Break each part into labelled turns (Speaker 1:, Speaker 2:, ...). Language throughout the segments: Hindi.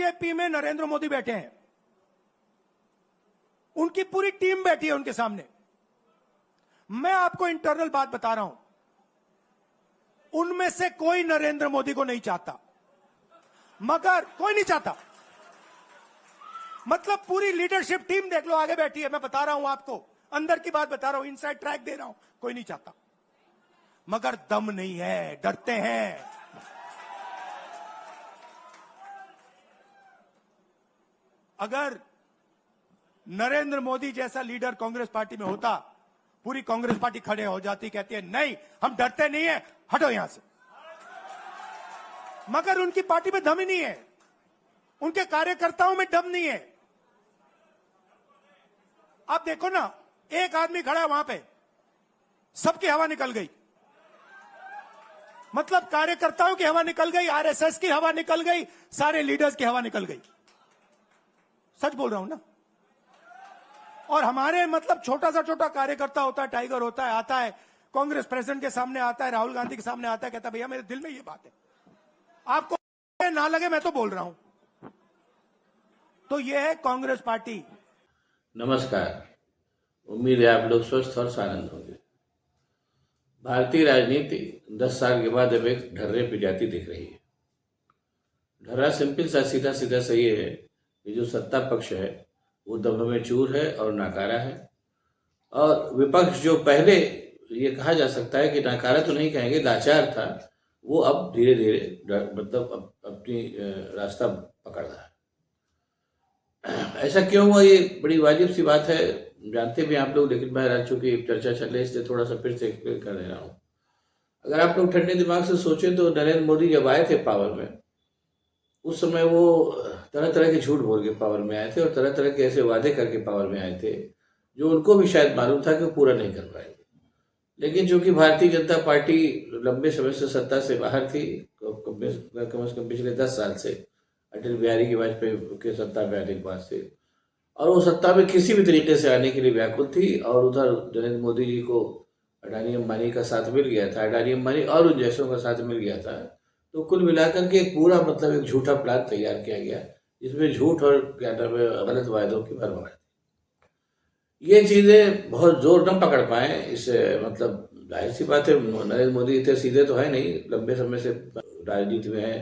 Speaker 1: बीजेपी में नरेंद्र मोदी बैठे हैं, उनकी पूरी टीम बैठी है उनके सामने। मैं आपको इंटरनल बात बता रहा हूं, उनमें से कोई नरेंद्र मोदी को नहीं चाहता, मगर कोई नहीं चाहता। मतलब पूरी लीडरशिप टीम देख लो, आगे बैठी है। मैं बता रहा हूं आपको, अंदर की बात बता रहा हूं, इनसाइड ट्रैक दे रहा हूं। कोई नहीं चाहता, मगर दम नहीं है, डरते हैं। अगर नरेंद्र मोदी जैसा लीडर कांग्रेस पार्टी में होता, पूरी कांग्रेस पार्टी खड़े हो जाती, कहती है नहीं हम डरते नहीं है, हटो यहां से। मगर उनकी पार्टी में दम ही नहीं है, उनके कार्यकर्ताओं में दम नहीं है। आप देखो ना, एक आदमी खड़ा है वहां पे, सबकी हवा निकल गई। मतलब कार्यकर्ताओं की हवा निकल गई, आरएसएस की हवा निकल गई, सारे लीडर्स की हवा निकल गई। सच बोल रहा हूं ना। और हमारे मतलब छोटा कार्यकर्ता होता है, टाइगर होता है, आता है कांग्रेस प्रेसिडेंट के सामने, आता है राहुल गांधी के सामने, आता है, कहता है भैया मेरे दिल में ये बात है, आपको ना लगे मैं तो बोल रहा हूं। तो ये है कांग्रेस पार्टी।
Speaker 2: नमस्कार। उम्मीद है आप लोग स्वस्थ और आनंद होंगे। भारतीय राजनीति 10 साल के बाद अब एक ढर्रे पे जाती दिख रही है। ढर्रा सिंपल सा सीधा सीधा सही है कि जो सत्ता पक्ष है वो दबों में चूर है और नाकारा है, और विपक्ष जो पहले ये कहा जा सकता है कि नाकारा तो नहीं कहेंगे, लाचार था, वो अब धीरे धीरे मतलब अपनी रास्ता पकड़ रहा है। ऐसा क्यों हुआ, ये बड़ी वाजिब सी बात है, जानते भी आप लोग, लेकिन मैं राज्यों की चर्चा चल रही है इसलिए थोड़ा सा फिर से एक्सप्लेन कर दे रहा हूँ। अगर आप लोग ठंडे दिमाग से सोचें तो नरेंद्र मोदी जब आए थे पावर में, उस समय वो तरह तरह के झूठ बोल के पावर में आए थे और तरह तरह के ऐसे वादे करके पावर में आए थे जो उनको भी शायद मालूम था कि वो पूरा नहीं कर पाएंगे। लेकिन चूंकि भारतीय जनता पार्टी लंबे समय से सत्ता से बाहर थी, कम से कम पिछले 10 साल से, अटल बिहारी की वाजपेयी के सत्ता में आने के बाद से, और वो सत्ता में किसी भी तरीके से आने के लिए व्याकुल थी, और उधर नरेंद्र मोदी जी को अडानी अंबानी का साथ मिल गया था, अडानी अंबानी और उन जैसों का साथ मिल गया था। तो कुल मिलाकर के एक पूरा मतलब एक झूठा प्लान तैयार किया गया, जिसमें झूठ और क्या नाम है गलत वायदों की भरमार थी। ये चीज़ें बहुत जोर न पकड़ पाए, इस मतलब जाहिर सी बात है, नरेंद्र मोदी इतने सीधे तो है नहीं, लंबे समय से राजनीति में है,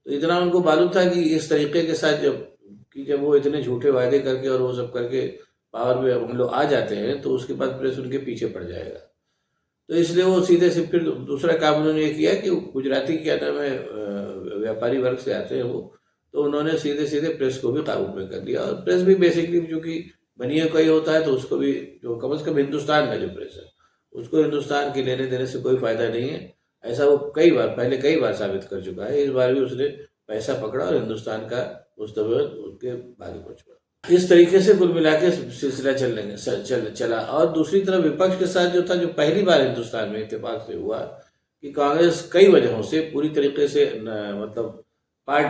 Speaker 2: तो इतना उनको मालूम था कि इस तरीके के साथ जब वो इतने झूठे वायदे करके और वो सब करके पावर में हम लोग आ जाते हैं तो उसके बाद प्रेस उनके पीछे पड़ जाएगा। तो इसलिए वो सीधे से फिर दूसरा काम उन्होंने ये किया कि गुजराती क्या नाम है व्यापारी वर्ग से आते हैं वो, तो उन्होंने सीधे सीधे प्रेस को भी काबू में कर लिया। और प्रेस भी बेसिकली चूंकि बनिए का ही होता है, तो उसको भी जो कम से कम हिंदुस्तान का जो प्रेस है उसको हिंदुस्तान के लेने देने से कोई फायदा नहीं है, ऐसा वो पहले कई बार साबित कर चुका है। इस बार भी उसने पैसा पकड़ा और हिंदुस्तान का मुस्तकबिल उसके भागे पहुंचा। इस तरीके से कुल मिला के सिलसिला चला। और दूसरी तरफ विपक्ष के साथ जो था, जो पहली बार हिंदुस्तान में इत्तेफाक से हुआ कि कांग्रेस कई वजहों से पूरी तरीके से मतलब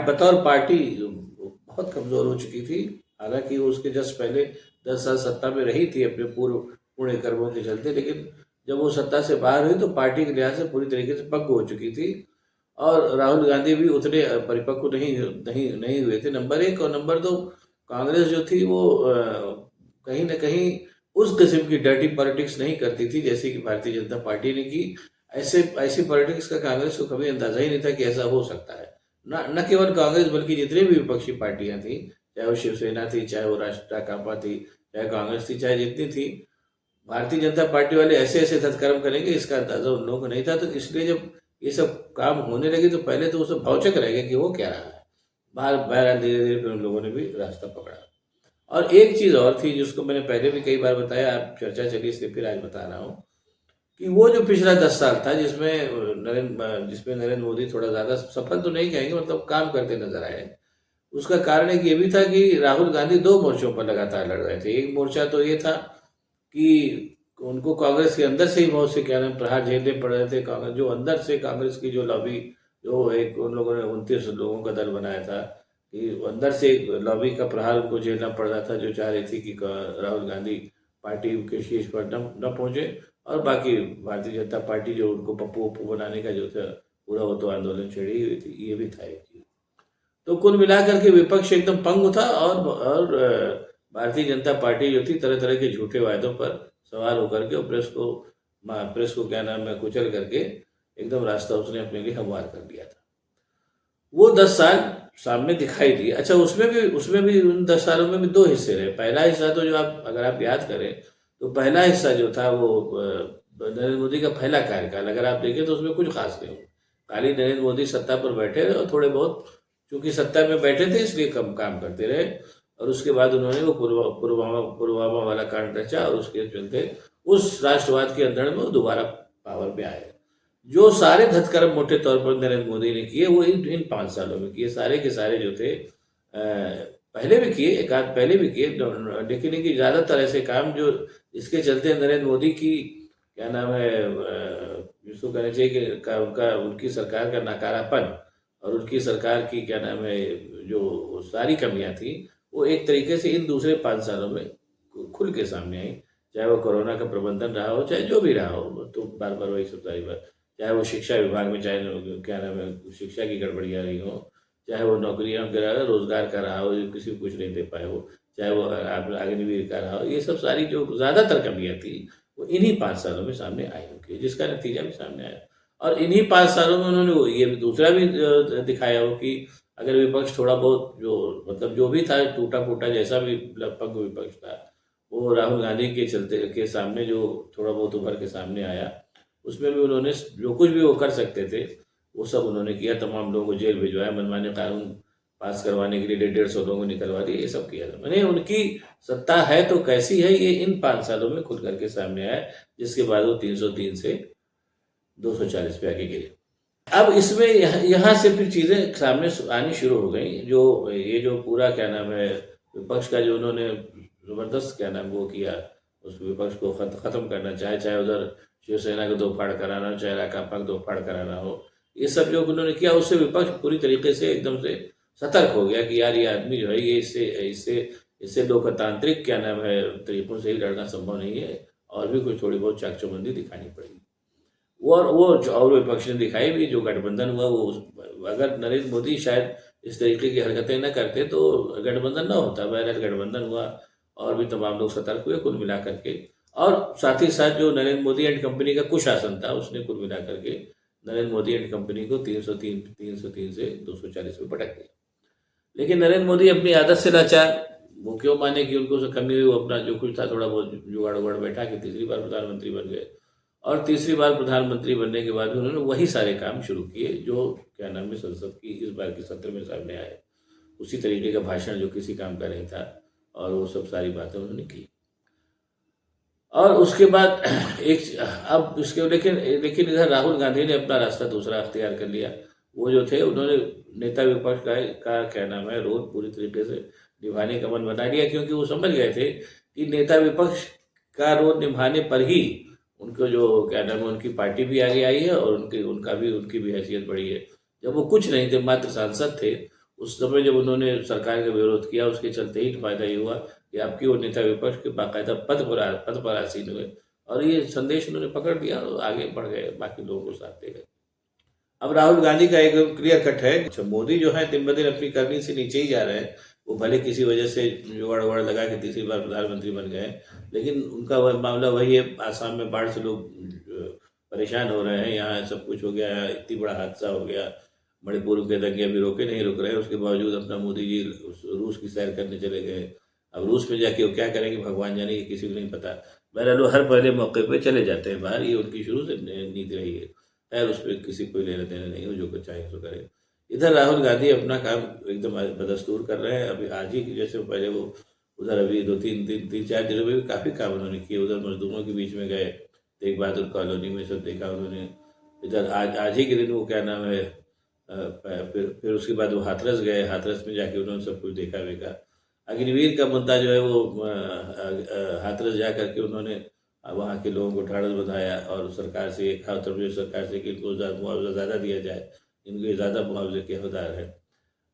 Speaker 2: बतौर पार्टी बहुत कमजोर हो चुकी थी। हालांकि वो उसके जस्ट पहले 10 साल सत्ता में रही थी अपने पूर्ण कर्मों के चलते, लेकिन जब वो सत्ता से बाहर हुई तो पार्टी के लिहाज से पूरी तरीके से पक्व हो चुकी थी, और राहुल गांधी भी उतने परिपक्व नहीं हुए थे, नंबर 1। और नंबर 2, कांग्रेस जो थी वो कहीं ना कहीं उस किस्म की डर्टी पॉलिटिक्स नहीं करती थी जैसे कि भारतीय जनता पार्टी ने की। ऐसी पॉलिटिक्स का कांग्रेस को कभी अंदाजा ही नहीं था कि ऐसा हो सकता है। न केवल कांग्रेस बल्कि जितनी भी विपक्षी पार्टियां थी, चाहे वो शिवसेना थी, चाहे वो राष्ट्रीय कांपा थी, चाहे कांग्रेस थी, चाहे जितनी थी, भारतीय जनता पार्टी वाले ऐसे ऐसे सत्कर्म करेंगे इसका अंदाजा उन लोगों को नहीं था। तो इसलिए जब ये सब काम होने लगे तो पहले तो वो सब भौचक रह गए कि वो क्या रहा है। बहरहाल धीरे धीरे फिर उन लोगों ने भी रास्ता पकड़ा। और एक चीज़ और थी जिसको मैंने पहले भी कई बार बताया, आप चर्चा चली इसलिए फिर आज बता रहा हूँ, कि वो जो पिछला 10 साल था जिसमें नरेंद्र मोदी थोड़ा ज़्यादा सफल तो नहीं कहेंगे, मतलब काम करते नजर आए, उसका कारण एक ये भी था कि राहुल गांधी 2 मोर्चों पर लगातार लड़ रहे थे। एक मोर्चा तो ये था कि उनको कांग्रेस के अंदर से ही बहुत से क्या नाम प्रहार झेलने पड़ रहे थे। कांग्रेस जो अंदर से कांग्रेस की जो लॉबी, जो एक उन लोगों ने 29 लोगों का दल बनाया था, कि अंदर से लॉबी का प्रहार उनको झेलना पड़ रहा था, जो चाह रही थी कि राहुल गांधी पार्टी के शीर्ष पर न पहुंचे, और बाकी भारतीय जनता पार्टी जो उनको पप्पू वप्पू बनाने का जो था पूरा वो तो आंदोलन छेड़ी हुई थी। ये भी था एक चीज। तो कुल मिलाकर के विपक्ष एकदम पंग था, और भारतीय जनता पार्टी जो थी तरह तरह के झूठे वायदों पर सवार होकर के और प्रेस को क्या नाम है कुचल करके एकदम रास्ता उसने अपने लिए हमवार कर दिया था। वो 10 साल सामने दिखाई दिए। अच्छा, उसमें भी उन 10 सालों में भी 2 हिस्से रहे। पहला हिस्सा तो जो अगर आप याद करें तो पहला हिस्सा जो था वो नरेंद्र मोदी का पहला कार्यकाल अगर आप देखें तो उसमें कुछ खास नहीं हुआ। खाली नरेंद्र मोदी सत्ता पर बैठे रहे और थोड़े बहुत चूंकि सत्ता में बैठे थे इसलिए कम काम करते रहे, और उसके बाद उन्होंने वो पुलवामा वाला कांड रचा और उसके चलते उस राष्ट्रवाद के अंदर में वो दोबारा पावर पे आए। जो सारे धतकर्म मोटे तौर पर नरेंद्र मोदी ने किए वो इन 5 सालों में किए, सारे के सारे जो थे पहले भी किए, एक आध पहले भी किए, लेकिन इनकी ज़्यादातर ऐसे काम जो इसके चलते नरेंद्र मोदी की क्या नाम है जिसको कहना चाहिए कि उनकी सरकार का नकारापन और उनकी सरकार की क्या नाम है जो सारी कमियां थी वो एक तरीके से इन दूसरे 5 सालों में खुल के सामने आई। चाहे वो कोरोना का प्रबंधन रहा हो, चाहे जो भी रहा हो, तो बार बार वही सब सारी बात, चाहे वो शिक्षा विभाग में चाहे क्या नाम है शिक्षा की गड़बड़ियाँ रही हो, चाहे वो नौकरियां का रोजगार का रहा हो, किसी को कुछ नहीं दे पाए हो, चाहे वो अग्निवीर का रहा हो, ये सब सारी जो ज़्यादातर कमियां थी वो इन्हीं 5 सालों में सामने आई होगी, जिसका नतीजा भी सामने आया। और इन्हीं 5 सालों में उन्होंने ये भी दूसरा भी दिखाया हो कि अगर विपक्ष थोड़ा बहुत जो मतलब जो भी था टूटा फूटा जैसा भी लगभग विपक्ष था वो राहुल गांधी के चलते के सामने जो थोड़ा बहुत उभर के सामने आया उसमें भी उन्होंने जो कुछ भी वो कर सकते थे वो सब उन्होंने किया। तमाम लोगों को जेल भिजवाया, मनमाने कानून पास करवाने के लिए 150 लोगों को निकलवा दिए, ये सब किया था। मैंने उनकी सत्ता है तो कैसी है ये इन 5 सालों में खुल करके सामने आया, जिसके बाद वो 303 से 240 पे आके गिरे। अब इसमें यहाँ से फिर चीज़ें सामने आनी शुरू हो गई। जो ये जो पूरा क्या नाम है विपक्ष का जो उन्होंने ज़बरदस्त क्या नाम वो किया, उस विपक्ष को ख़त्म करना चाहे उधर शिवसेना को 2 फाड़ कराना हो, चाहे राकांपा को 2 फाड़ कराना हो, ये सब जो उन्होंने किया उससे विपक्ष पूरी तरीके से एकदम से सतर्क हो गया कि यार ये आदमी जो है ये इससे लोकतांत्रिक क्या नाम है तरीकों से ही लड़ना संभव नहीं है, और भी कुछ थोड़ी बहुत चाकचौबंदी दिखानी पड़ेगी। और विपक्ष ने दिखाई भी। जो गठबंधन हुआ वो अगर नरेंद्र मोदी शायद इस तरीके की हरकतें न करते तो गठबंधन न होता। बहरहाल गठबंधन हुआ और भी तमाम लोग सतर्क हुए कुल मिला करके, और साथ ही साथ जो नरेंद्र मोदी एंड कंपनी का कुशासन था उसने कुल मिला करके नरेंद्र मोदी एंड कंपनी को 303 से 240 में पटक दिया। लेकिन नरेंद्र मोदी अपनी आदत से लाचार, वो क्यों माने कि उनको कमी हुई, वो अपना जो कुछ था थोड़ा बहुत जुगाड़ उगाड़ बैठा के तीसरी बार प्रधानमंत्री बन गए, और तीसरी बार प्रधानमंत्री बनने के बाद भी उन्होंने वही सारे काम शुरू किए जो क्या नाम है संसद की इस बार के सत्र में सामने आए। उसी तरीके का भाषण जो किसी काम का नहीं था, और वो सब सारी बातें उन्होंने की। और उसके बाद अब इसके लेकिन इधर राहुल गांधी ने अपना रास्ता दूसरा अख्तियार कर लिया। वो जो थे उन्होंने नेता विपक्ष का क्या नाम है रोल पूरी तरीके से निभाने का मन बना लिया, क्योंकि वो समझ गए थे कि नेता विपक्ष का रोल निभाने पर ही उनको जो क्या नाम है उनकी पार्टी भी आगे आई है और उनकी भी हैसियत बढ़ी है। जब वो कुछ नहीं थे, मात्र सांसद थे, उस समय जब उन्होंने सरकार का विरोध किया उसके चलते ही फायदा ये हुआ कि आपकी वो नेता विपक्ष के बाकायदा पद पर आसीन हुए, और ये संदेश उन्होंने पकड़ लिया और आगे बढ़ गए, बाकी लोगों को साथ दे गए। अब राहुल गांधी का एक क्लियर कट है। अच्छा, मोदी जो है दिन ब दिन अपनी करनी से नीचे ही जा रहे हैं। वो भले किसी वजह से जुगाड़ उगाड़ लगा के तीसरी बार प्रधानमंत्री बन गए, लेकिन उनका मामला वही है। आसाम में बाढ़ से लोग परेशान हो रहे हैं, यहाँ सब कुछ हो गया, इतनी बड़ा हादसा हो गया, मणिपुर के दंगे अभी नहीं रुक रहे, उसके बावजूद अपना मोदी जी रूस की सैर करने चले गए। अब रूस में जाके वो क्या करेंगे भगवान जाने, कि किसी को नहीं पता। बहरहाल वो हर पहले मौके पे चले जाते हैं बाहर, ये उनकी शुरू से नीति रही है। खैर उस पर किसी को लेना देना नहीं हो, जो कुछ चाहे सो करे। इधर राहुल गांधी अपना काम एकदम बदस्तूर कर रहे हैं। अभी आज ही जैसे पहले वो उधर अभी 2-3-4 दिनों में भी काफ़ी काम उन्होंने किए। उधर मजदूरों के बीच में गए, तेग बहादुर कॉलोनी में सब देखा उन्होंने। इधर आज ही के दिन वो क्या नाम है फिर उसके बाद वो हाथरस गए, हाथरस में जाके उन्होंने सब कुछ देखा वेखा। अग्निवीर का मुद्दा जो है वो हाथरस जा करके उन्होंने वहाँ के लोगों को ढाढ़स बंधाया और सरकार से कहा, उत्तर प्रदेश सरकार से कि इनको मुआवजा ज़्यादा दिया जाए, इनको ज़्यादा मुआवजे के हकदार है।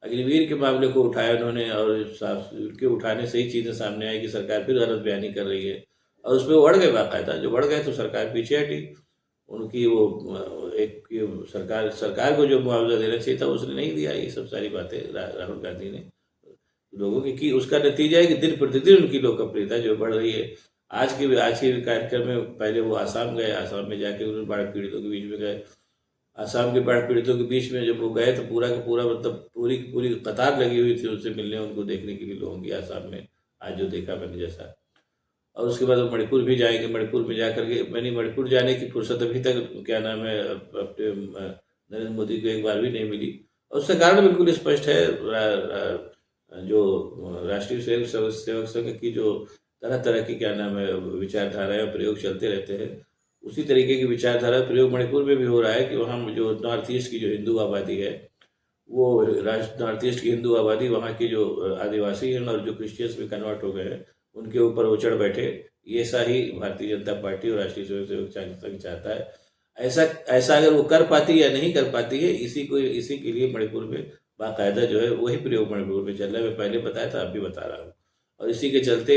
Speaker 2: अग्निवीर के मामले को उठाया उन्होंने, और उनके उठाने से ही चीज़ें सामने आई कि सरकार फिर गलत बयानी कर रही है, और उसमें बढ़ गए बाकायदा। जो बढ़ गए तो सरकार पीछे हटी। उनकी वो एक सरकार को जो मुआवजा देना चाहिए था उसने नहीं दिया। ये सब सारी बातें राहुल गांधी ने लोगों की उसका नतीजा है कि दिन प्रतिदिन उनकी लोकप्रियता जो बढ़ रही है। आज के कार्यक्रम में पहले वो आसाम गए, आसाम में जाके उन्होंने बाढ़ पीड़ितों के बीच में गए। आसाम के बाढ़ पीड़ितों के बीच में जब वो गए तो पूरा का पूरा मतलब पूरी की पूरी कतार लगी हुई थी उनसे मिलने, उनको देखने के लिए लोगों की आसाम में। आज जो देखा मैंने जैसा, और उसके बाद वो मणिपुर भी जाएंगे। मणिपुर में जाकर के मैंने मणिपुर जाने की फुर्सत अभी तक क्या नाम है अपने नरेंद्र मोदी को एक बार भी नहीं मिली। और उसका कारण बिल्कुल स्पष्ट है। जो राष्ट्रीय सेवक संघ की जो तरह तरह की क्या नाम है विचारधाराएं और प्रयोग चलते रहते हैं, उसी तरीके की विचारधारा प्रयोग मणिपुर में भी हो रहा है कि वहाँ जो नॉर्थ ईस्ट की जो हिंदू आबादी है, वो नॉर्थ ईस्ट की हिंदू आबादी वहाँ की जो आदिवासी हैं और जो क्रिश्चियंस में कन्वर्ट हो गए हैं उनके ऊपर वो चढ़ बैठे। ये ऐसा ही भारतीय जनता पार्टी और राष्ट्रीय स्वयंसेवक संघ चाहता है। ऐसा ऐसा अगर वो कर पाती है या नहीं कर पाती है, इसी के लिए मणिपुर में बाकायदा जो है वही प्रयोग मणिपुर में चल रहा है। मैं पहले बताया था, अब भी बता रहा हूँ। और इसी के चलते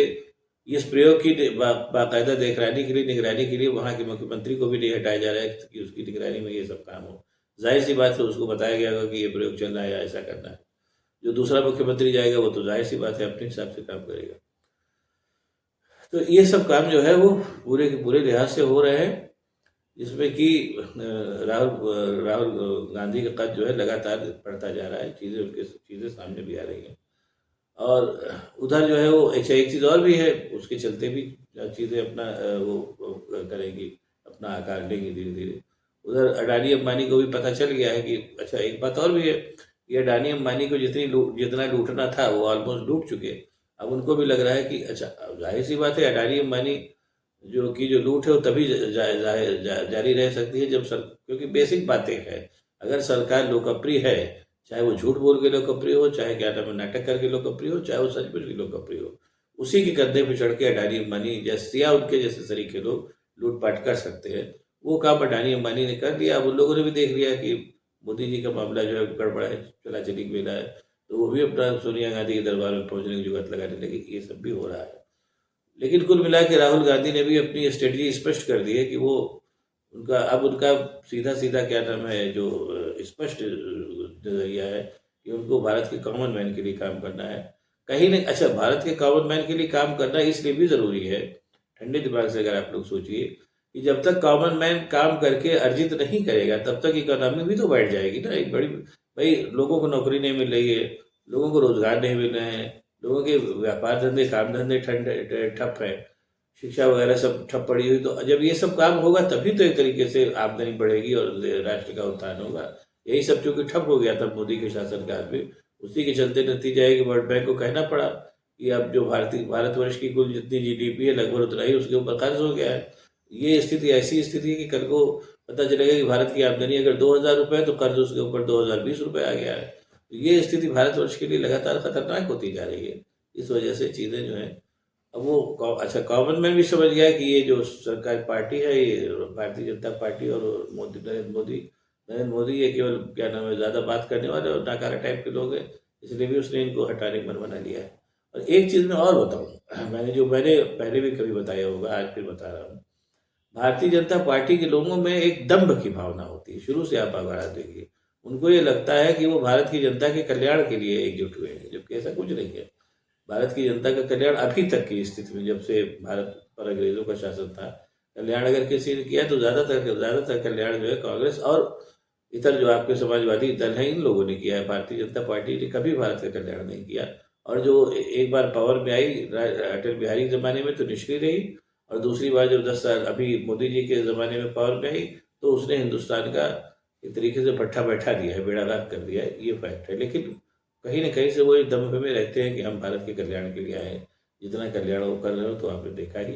Speaker 2: इस प्रयोग की बाकायदा निगरानी के लिए वहाँ के मुख्यमंत्री को भी नहीं हटाया जा रहा है कि उसकी निगरानी में ये सब काम हो। जाहिर सी बात है उसको बताया गया होगा कि ये प्रयोग चल रहा है या ऐसा करना है। जो दूसरा मुख्यमंत्री जाएगा वो तो जाहिर सी बात है अपने हिसाब से काम करेगा। तो ये सब काम जो है वो पूरे के पूरे लिहाज से हो रहे हैं, जिसमें कि राहुल गांधी का कद जो है लगातार बढ़ता जा रहा है। चीज़ें सामने भी आ रही हैं। और उधर जो है वो अच्छा एक चीज़ और भी है, उसके चलते भी चीज़ें अपना वो करेंगी, अपना आकार लेंगी धीरे धीरे। उधर अडानी अंबानी को भी पता चल गया है कि अच्छा एक बात और भी है, ये अडानी अंबानी को जितना लूटना था वो ऑलमोस्ट लूट चुके। अब उनको भी लग रहा है कि अच्छा जाहिर सी बात है अडानी अंबानी जो लूट है वो तभी जारी रह सकती है जब क्योंकि बेसिक बातें हैं। अगर सरकार लोकप्रिय है, चाहे वो झूठ बोल के लोकप्रिय हो, चाहे क्या नाम है नाटक करके लोकप्रिय हो, चाहे वो सचमुच की लोकप्रिय हो, उसी के कंधे पे चढ़ के अडानी अंबानी जैसे या उनके जैसे तरीके लोग लूटपाट कर सकते हैं। वो काम अडानी अंबानी ने कर लिया। अब उन लोगों ने भी देख लिया कि मोदी जी का मामला जो है गड़बड़ा है, चला चली मेला है, तो वो भी अपना सोनिया गांधी के दरबार में पहुंचने की जुगत लगाने लगे। ये सब भी हो रहा है। लेकिन कुल मिला के राहुल गांधी ने भी अपनी स्ट्रेटजी स्पष्ट कर दी है कि वो उनका सीधा सीधा क्या नाम है जो स्पष्ट नजरिया है कि उनको भारत के कॉमन मैन के लिए काम करना है। कहीं नहीं, अच्छा भारत के कॉमन मैन के लिए काम करना इसलिए भी जरूरी है, ठंडे दिमाग से अगर आप लोग सोचिए कि जब तक कॉमन मैन काम करके अर्जित नहीं करेगा तब तक इकोनॉमी भी तो बैठ जाएगी ना। एक बड़ी भाई लोगों को नौकरी नहीं मिल रही है, लोगों को रोजगार नहीं मिल रहे हैं, लोगों के व्यापार धंधे काम धंधे ठप है, शिक्षा वगैरह सब ठप पड़ी हुई। तो जब ये सब काम होगा तभी तो एक तरीके से आमदनी बढ़ेगी और राष्ट्र का उत्थान होगा। यही सब चूंकि ठप हो गया था मोदी के शासनकाल में, उसी के चलते नतीजा है कि वर्ल्ड बैंक को कहना पड़ा कि अब जो भारतवर्ष की कुल जितनी जीडीपी है लगभग उतना ही उसके ऊपर कर्ज हो गया है। ये स्थिति ऐसी स्थिति है कि कल को पता चलेगा कि भारत की आमदनी अगर 2000 रुपये है तो कर्ज उसके ऊपर 2020 रुपये आ गया है। ये स्थिति भारतवर्ष के लिए लगातार खतरनाक होती जा रही है। इस वजह से चीज़ें जो है अब वो अच्छा कॉमन मैन भी समझ गया कि ये जो सरकारी पार्टी है ये भारतीय जनता पार्टी और नरेंद्र मोदी ये केवल क्या नाम है ज़्यादा बात करने वाले और नाकारा टाइप के लोग हैं, इसलिए भी उसने इनको हटाने का मन बना लिया है। और एक चीज़ मैं और बताऊँ, मैंने पहले भी कभी बताया होगा, आज फिर बता रहा हूँ। भारतीय जनता पार्टी के लोगों में एक दम्भ की भावना होती है, शुरू से आप अगर देखिए उनको ये लगता है कि वो भारत की जनता के कल्याण के लिए एकजुट हुए हैं, जबकि ऐसा कुछ नहीं है। भारत की जनता का कल्याण अभी तक की स्थिति में, जब से भारत पर अंग्रेजों का शासन था, कल्याण अगर किसी ने किया तो ज़्यादातर कल्याण जो है कांग्रेस और इतर जो आपके समाजवादी दल हैं इन लोगों ने किया है। भारतीय जनता पार्टी ने कभी भारत का कल्याण नहीं किया। और जो एक बार पावर में आई अटल बिहारी के ज़माने में तो निष्क्रिय रही, और दूसरी बार जब 10 साल अभी मोदी जी के ज़माने में पावर में आई तो उसने हिंदुस्तान का एक तरीके से भट्ठा बैठा दिया है, बेड़ा गर्क कर दिया है, ये फैक्ट है। लेकिन कहीं ना कहीं से वो दम्भ में रहते हैं कि हम भारत के कल्याण के लिए आए हैं। जितना कल्याण वो कर रहे हो तो आपने देखा ही।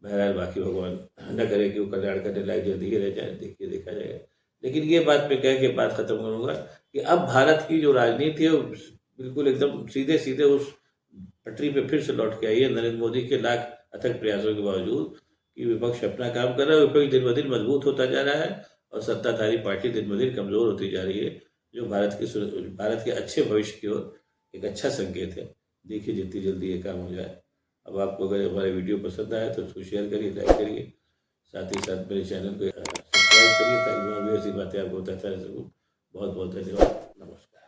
Speaker 2: बहरहाल बाकी भगवान न करे कि वो कल्याण करने लायक जल्दी ही रह जाए, देखा जाएगा। लेकिन ये बात मैं कह के बात खत्म करूँगा कि अब भारत की जो राजनीति है वो बिल्कुल एकदम सीधे सीधे उस पटरी पे फिर से लौट के आई है। नरेंद्र मोदी के लाख अथक प्रयासों के बावजूद कि विपक्ष अपना काम कर रहा है, विपक्ष दिन ब दिन मजबूत होता जा रहा है और सत्ताधारी पार्टी दिन ब दिन कमजोर होती जा रही है, जो भारत के अच्छे भविष्य की ओर एक अच्छा संकेत है। देखिए जितनी जल्दी ये काम हो जाए। अब आपको अगर हमारे वीडियो पसंद आया तो उसको शेयर करिए, लाइक करिए, साथ ही साथ मेरे चैनल को करिए ताकि मैं भी ऐसी बातें आपको बताता रह सकूँ। बहुत बहुत धन्यवाद। नमस्कार।